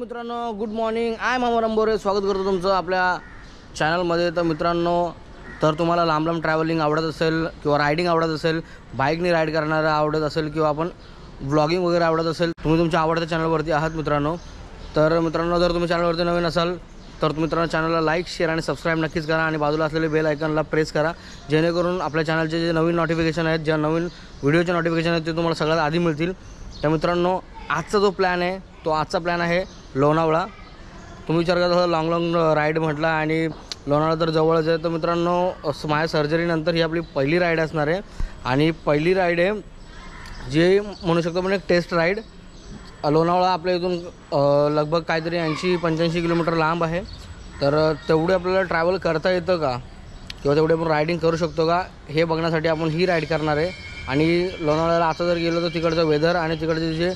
मित्रांनो, good morning. I मामा रंबोरे. स्वागत करतो तुमचं आपल्या चॅनलमध्ये. तर मित्रांनो, तर तुम्हाला लांब लांब ट्रॅव्हलिंग आवडत असेल किंवा रायडिंग आवडत असेल, बाईकने राईड करणारं आवडत असेल किंवा आपण व्लॉगिंग वगैरे आवडत असेल, तुम्ही तुमच्या आवडत्या चॅनलवरती आहात मित्रांनो. तर मित्रांनो, जर तुम्ही चॅनलवरती नवीन असाल तर मित्रांनो चॅनलला लाईक, शेअर आणि सबस्क्राईब नक्कीच करा आणि बाजूला असलेले बेल आयकॉनला प्रेस करा, जेणेकरून आपल्या चॅनलचे जे नवीन नोटिफिकेशन आहेत, ज्या नवीन व्हिडिओचे नोटिफिकेशन आहेत ते तुम्हाला सगळ्यात आधी मिळतील. तर मित्रांनो, आजचा जो प्लॅन आहे तो आजचा प्लॅन आहे लोणावळा. तुम्ही विचार करता लाँग राईड म्हटला आणि लोणावळा तर जवळच आहे. तर मित्रांनो, माझ्या सर्जरीनंतर ही आपली पहिली राईड असणार आहे आणि पहिली राईड आहे जे म्हणू शकतो पण एक टेस्ट राईड. लोणावळा आपल्या इथून लगभग काहीतरी 80-85 किलोमीटर लांब आहे. तर तेवढे आपल्याला ट्रॅव्हल करता येतं का किंवा तेवढे आपण रायडिंग करू शकतो का हे बघण्यासाठी आपण ही राईड करणार आहे. आणि लोणावळ्याला आता जर गेलो तर तिकडचं वेदर आणि तिकडचे जे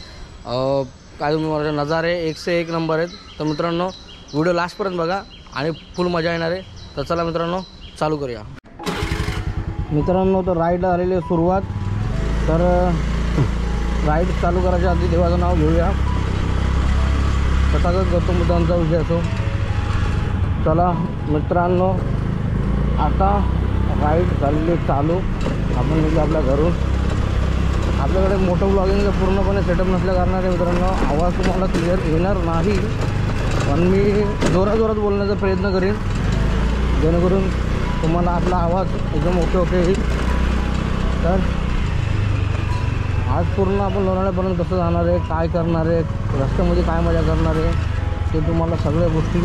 काय तुम्ही नजारे एक से एक नंबर आहेत. तर मित्रांनो, व्हिडिओ लास्टपर्यंत बघा आणि फुल मजा येणार आहे. तर चला मित्रांनो, चालू करूया. मित्रांनो, तर राईडला झालेली आहे सुरुवात. तर राईड चालू करायच्या आधी देवाचं नाव घेऊया. तथागत गौतम बुद्धांचा विषय असो. चला मित्रांनो, आता राईड झालेली चालू. आपण निघलो आपल्या घरून. आपल्याकडे मोठं ब्लॉगिंगचं पूर्णपणे सेटअप नसल्या कारणाने मित्रांनो आवाज तुम्हाला क्लिअर येणार नाही, पण मी जोरात बोलण्याचा प्रयत्न करीन जेणेकरून तुम्हाला आपला आवाज एकदम ओके येईल. तर आज पूर्ण आपण लोणावळ्यापर्यंत कसं जाणार आहे, काय करणार आहे, रस्त्यामध्ये काय मजा करणार आहे ते तुम्हाला सगळ्या गोष्टी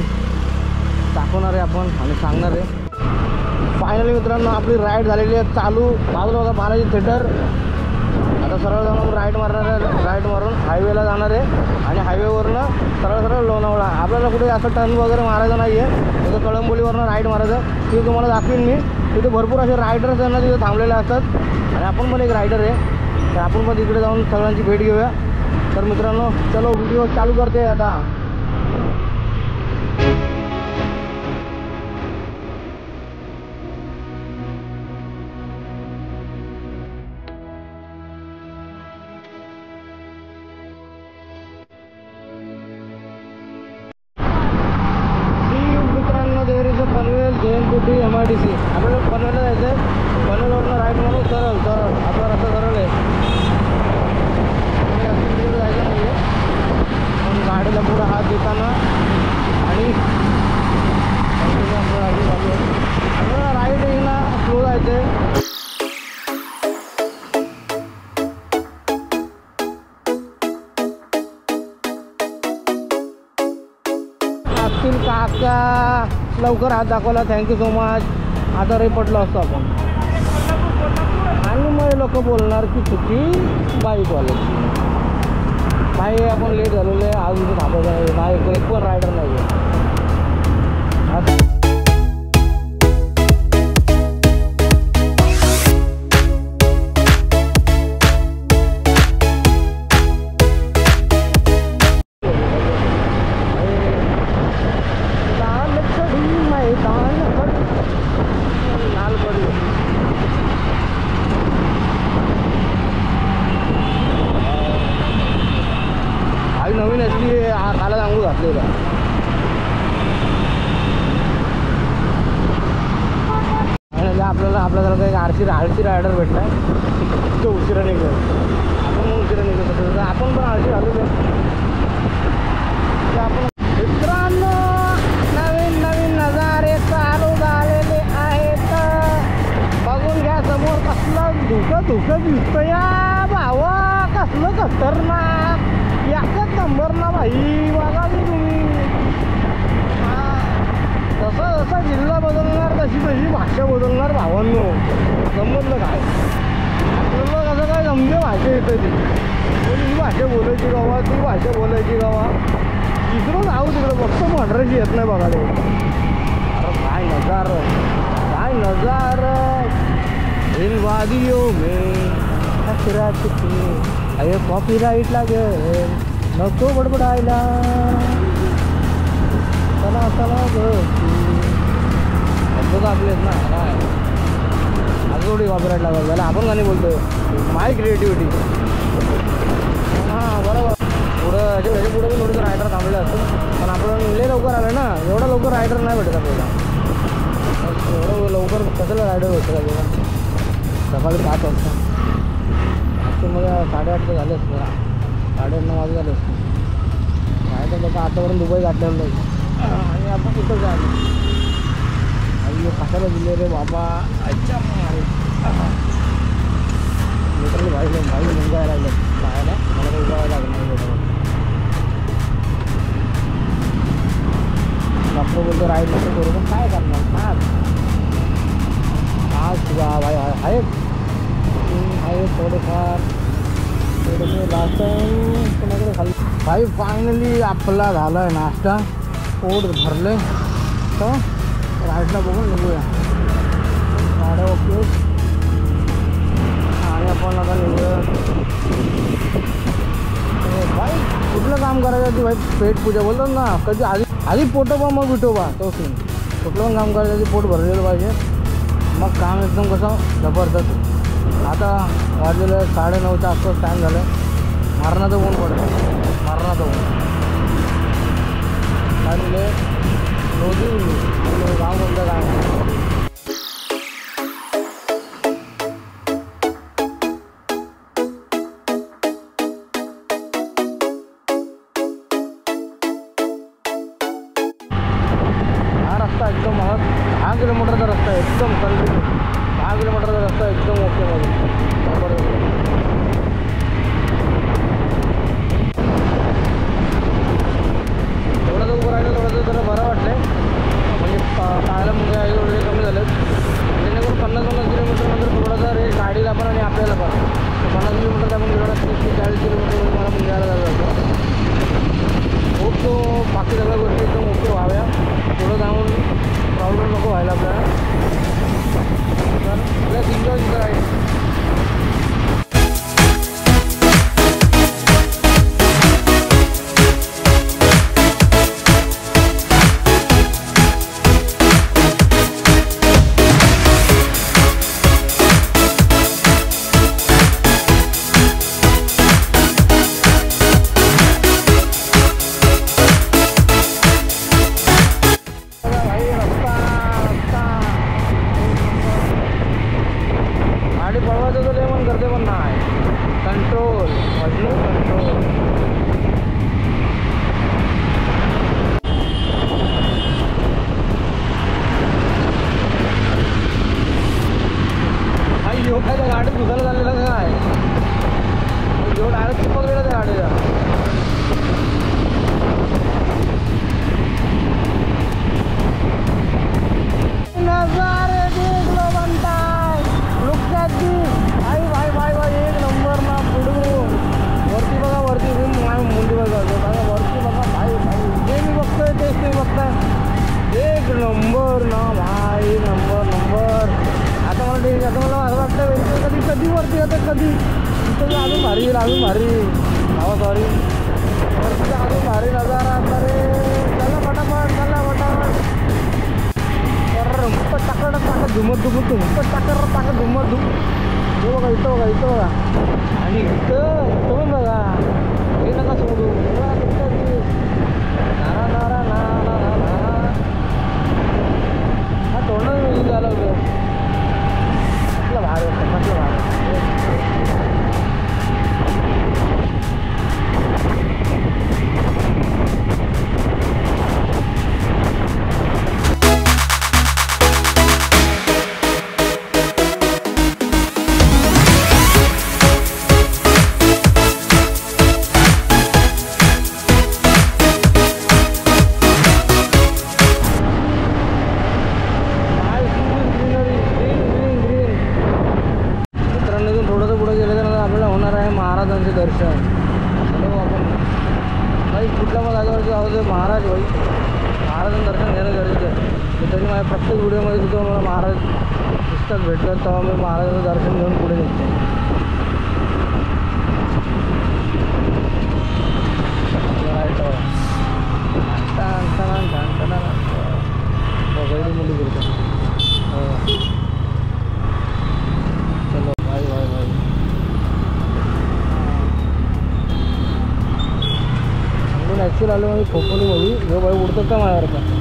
दाखवणार आहे आपण आणि सांगणार आहे. फायनली मित्रांनो, आपली राईड झालेली आहे चालू. बाजूला बघा बालाजी थिएटर. आता सरळ जाऊन राईड मारणार आहे. राईड मारून हायवेला जाणार आहे आणि हायवेवरनं सरळ लोणावळा. आपल्याला कुठे असं टर्न वगैरे मारायचं नाही आहे. तिथं कळंबोलीवरनं राईड मारायचं. तिथे तुम्हाला दाखवीन मी. तिथे भरपूर असे रायडर्स त्यांना तिथे थांबलेले असतात आणि आपण पण एक रायडर आहे. तर आपण पण तिकडे जाऊन सगळ्यांची भेट घेऊया. तर मित्रांनो, चलो व्हिडिओ चालू करते आता. Panvel JNPT MIDC. आपल्याला पनवेलला जायचं आहे. पनवेलवरनं राईट मारून सरळ आपला रस्ता सरळ आहे. जायचं नाही आहे पण गाडीला पुढं हात देताना आणि आपल्याला राईड येईना स्लो जायचं आहे. काका लवकर हात दाखवला, थँक्यू सो मच. आता रे पडलो असतो आपण. आणि मग लोक बोलणार की चुकी बाईकवाल्याची. भाई आपण लेट झालेलं आहे. आज इथे थांबायचं नाही. एक पण रायडर नाही आहे. नवीन असली काला आंघोळ घातलेला. आणि आपल्याला एक आळशी रायडर भेटला आहे. तो उशिरा निघतो. आपण मग उशिरा निघतो. आपण पण आळशी घालू दे. आपण मित्रांनो, नवीन नजारे चालू झालेले आहेत. बघून घ्या समोर कसलं धुकं दिसतं या भावा. कसलं खतरनाक एकच नंबर ना भाई. बघा की तुम्ही. जसं जिल्हा बदलणार तशी भाषा बदलणार भावांनो. समजलं काय? आपल्याला कसं काय समजे भाषा येते ती. ही भाषा बोलायची गावा, ती भाषा बोलायची गावा. इकडं जाऊ तिकडं फक्त मद्रासी येत नाही बघा ते. अरे काय नजारा इन वादियों में अरे कॉपीराईट लागेल. नको बडबडायला. चला शब्द आपलेच ना काय आज थोडी कॉपीराईट लागेल. आपण गाणी बोलतोय. माय क्रिएटिव्हिटी. हां बरोबर. पुढं ह्याच्या पुढे पण थोडंसं रायडर थांबले असतं, पण आपण लय लवकर आलं ना, एवढा लवकर रायडर नाही भेटत आपल्याला. एवढं लवकर कशाला रायडर भेटत आपल्याला? सकाळी 5 वाजता ॲक्च्युअलमध्ये 8:30 तर झाले असते, 8:30-9 वाजता झाले असते. रायडर लोक आतापर्यंत दुबई गाठलेलं नाही आणि आपण कुठं जायला आणि कशाला दिले रे बाबा. अच्छा लिटरली भाई मुंगायला लागलं पाहायला, मला तर उभायला लागलं. डॉक्टर बोलतो राईड नको करू, पण काय करणार आज तुझा भाई आहेत थोडेफार लास्ट टाईम कोणाकडे खाली. भाई फायनली आपला झाला आहे नाश्ता, पोट भरले तर राईडला बघून निघूया. गाड्या ओके आणि आपण आता निघूया. भाई कुठलं काम करायचं ती भाई पेट पूजा बोलतात ना, कधी आधी पोटोबा मग विठोबा, तो सीन. कुठलं पण काम करायचं पोट भरलेलं पाहिजे, मग काम एकदम कसं जबरदस्त. आता वाजलेलं 9:30च्या आसपास टाईम झालं आहे. मारणाचं ऊन पडतं, मारणाचं ऊन काय दिले रोजी गाव कोणतं काय एकदम महाग. 10 किलोमीटरचा रस्ता आहे, एकदम कंटिन्यू 10 किलोमीटरचा रस्ता एकदम ओके मध्ये. थोडंसं उभं राहिलं, थोडंसं जरा बरं वाटलं म्हणजे पाहायला म्हणजे आई वगैरे कमी झालं. जेणेकरून 50-50 किलोमीटरनंतर थोडासा रेट गाडीला पण आणि आपल्याला पण 50 किलोमीटर आपण गेलो 30-40 किलोमीटर मला पण घ्यायला जायचं. खूप तो बाकी सगळ्या गोष्टी एकदम ओके व्हाव्या, पुढं जाऊन प्रॉब्लेम नको व्हायला आपल्याला. तर प्लस एन्जॉय करायचं. गाडी दुसऱ्याला झालेलं काय जेवढं डायरेक्ट पकडलेलं त्या गाडीला. नजारे देख लो बनताय, लुक ॲट दिस. भाई एक नंबर ना. पुढून वरती बघा, वरती रूम मुंडी बघा वरती बघा. भाई जे मी बघतोय तेच तुम्ही बघताय. एक नंबर ना भाई, नंबर. आता मला असं वाटतं कधी वरती येतं, कधी तिथं अजून भारी भावा सॉरी वरती अजून भारी नजारा असणार रे. चला फटाफट हुंपट टाकत धुमत हुंपट टाकत धुमत हे बघा इथं बघा आणि इथं पण बघा. हे नका सोडू हा तोंड झालं म्हटलं भारी महाराजांचे दर्शन. आपण काही कुठल्या मग जागेवरती जाऊ महाराज भाई महाराजांचं दर्शन घेणं गरजेचं आहे. तरी माझ्या प्रत्येक व्हिडिओमध्ये सुद्धा मला महाराज दिसतात भेटतात, तेव्हा मी महाराजांचं दर्शन घेऊन पुढे निघतो. गैरी मुली करतो. चलो भाई ॲक्च्युअली आलो मी खोपोलीमध्ये. हे बाई उडतं का माझ्यासारखं.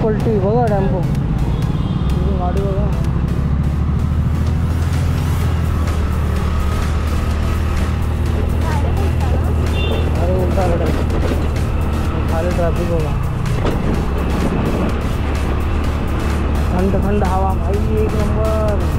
पलटी बघा टेम्पो गाडी बघा. अरे उलटा खाली ट्रॅफिक बघा. थंड थंड हवा भाई एक नंबर.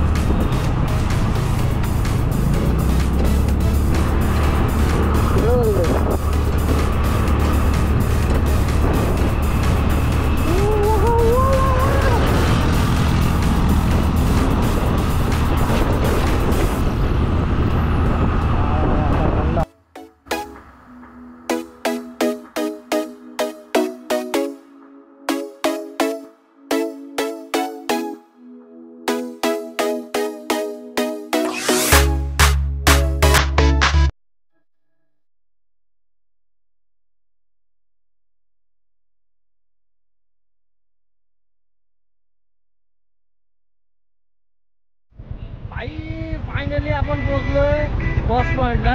फायनली आपण पोहोचलोय फर्स्ट पॉइंटला.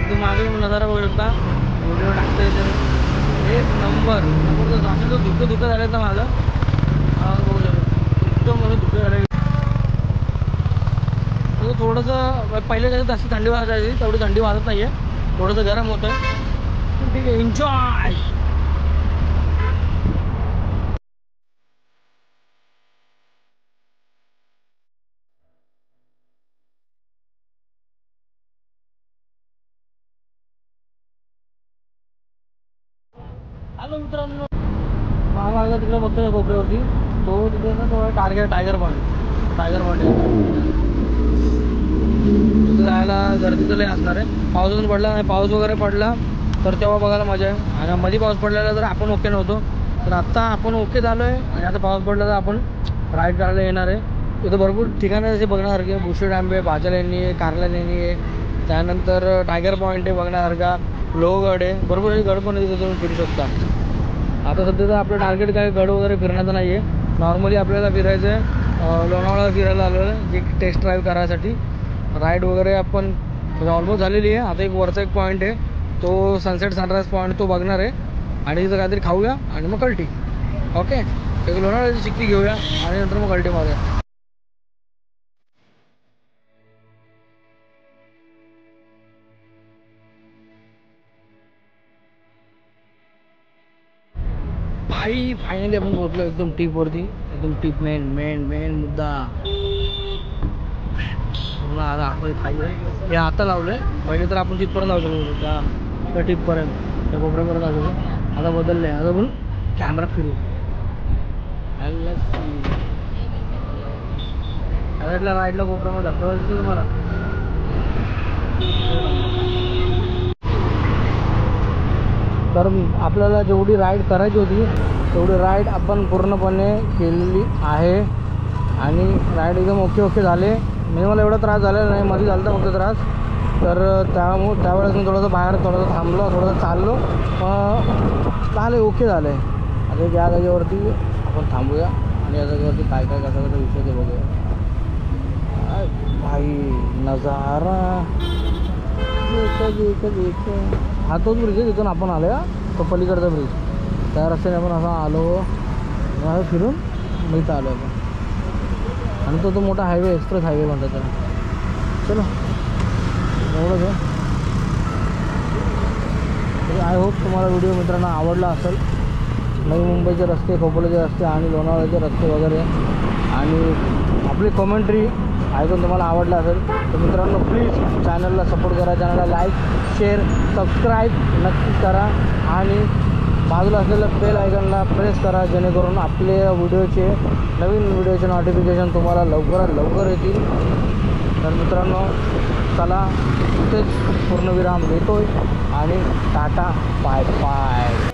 तो मागे नजारा बघू शकता. व्हिडिओ टाकतोय तर एक नंबर. आपण जर धुकं झालं तर माझं बघू शकतो एकदम मला धुकं झालं. थोडंसं पहिले जसं जास्त थंडी वाजायची तेवढी थंडी वाजत नाही आहे. थोडंसं गरम होतं. ठीक आहे एन्जॉय. हॅलो मित्रांनो, महामार्ग तिकडे बघतोय कोपऱ्यावरती. तो तिथे ना तो टायगर पॉईंट तिथे जायला गर्दी तर लई असणार आहे. पाऊस पण पडला नाही. पाऊस वगैरे पडला तर तेव्हा बघायला मजा आहे. आणि मध्ये पाऊस पडलेला तर आपण ओके नव्हतो. तर आत्ता आपण ओके झालो आहे. आणि आता पाऊस पडला तर आपण राईड करायला येणार आहे. तिथं भरपूर ठिकाणं जसे बघण्यासारखे आहे. बुशी डॅम आहे, बाजा लेणी आहे, कारला लेणी आहे. त्यानंतर टायगर पॉईंट आहे बघण्यासारखा. लोहगड आहे. भरपूर असे गड पण तिथे तुम्ही फिरू शकता. आता सध्या तर आपलं टार्गेट काय गड वगैरे फिरण्याचं नाही आहे. नॉर्मली आपल्याला फिरायचं आहे. लोणावळा फिरायला आलेलं आहे एक टेस्ट ड्राईव्ह करायसाठी. राईड वगैरे आपण ऑलमोस्ट झालेली आहे. आता एक वरचा एक पॉईंट आहे तो सनसेट सनराईज पॉईंट तो बघणार आहे. आणि तिथं काहीतरी खाऊया आणि मग कल्टी. ओके एक लोणावळ्याची चिक्की घेऊया आणि नंतर मग कल्टी मारूया. फायनली आपण पोहोचलो एकदम टीपवरती. एकदम टीप मेन मुद्दा. आता आतमध्ये खाई हे आता लावलंय. पहिले तर आपण तिथपर्यंत लावू शकतो त्या टीपपर्यंत त्या कोपऱ्यापर्यंत लावू शकतो. आता बदललंय. आता आपण कॅमेरा फिरू. राईडला कोपऱ्यामध्ये दाखवायचं तुम्हाला. तर आपल्याला जेवढी राईड करायची होती तेवढी राईड आपण पूर्णपणे केलेली आहे. आणि राईड एकदम ओके झाले. म्हणजे मला एवढा त्रास झालेला नाही. मध्ये झाला फक्त त्रास. तर त्यावेळेस मी थोडंसं बाहेर थांबलो, थोडंसं चाललो, झालं ओके झालं आहे. आता या जागेवरती आपण थांबूया आणि या जागेवरती काय काय कसा कसा विषय ते बघूया. भाई नजारा हा तोच ब्रिज आहे जिथून आपण आलो आहे, तो पलीकडचा ब्रिज. त्या रस्त्याने आपण असं आलो फिरून मी इथं आलो आपण. आणि तो मोठा हायवे, एक्सप्रेस हायवे म्हणतात त्याला. चलो एवढंच आहे. आय होप तुम्हाला व्हिडिओ मित्रांनो आवडला असेल. नवी मुंबईचे रस्ते, खोपोलीचे रस्ते आणि लोणावळ्याचे रस्ते वगैरे आणि आपली कॉमेंट्री ऐकून तुम्हाला आवडलं असेल तर मित्रांनो प्लीज चॅनलला सपोर्ट करा. चॅनलला लाईक, शेअर, सबस्क्राईब नक्की करा आणि बाजूला असलेलं बेल आयकॉनला प्रेस करा, जेणेकरून आपले नवीन व्हिडिओचे नोटिफिकेशन तुम्हाला लवकरात लवकर येतील. तर मित्रांनो चला इथेच पूर्णविराम देतोय आणि टाटा बाय बाय.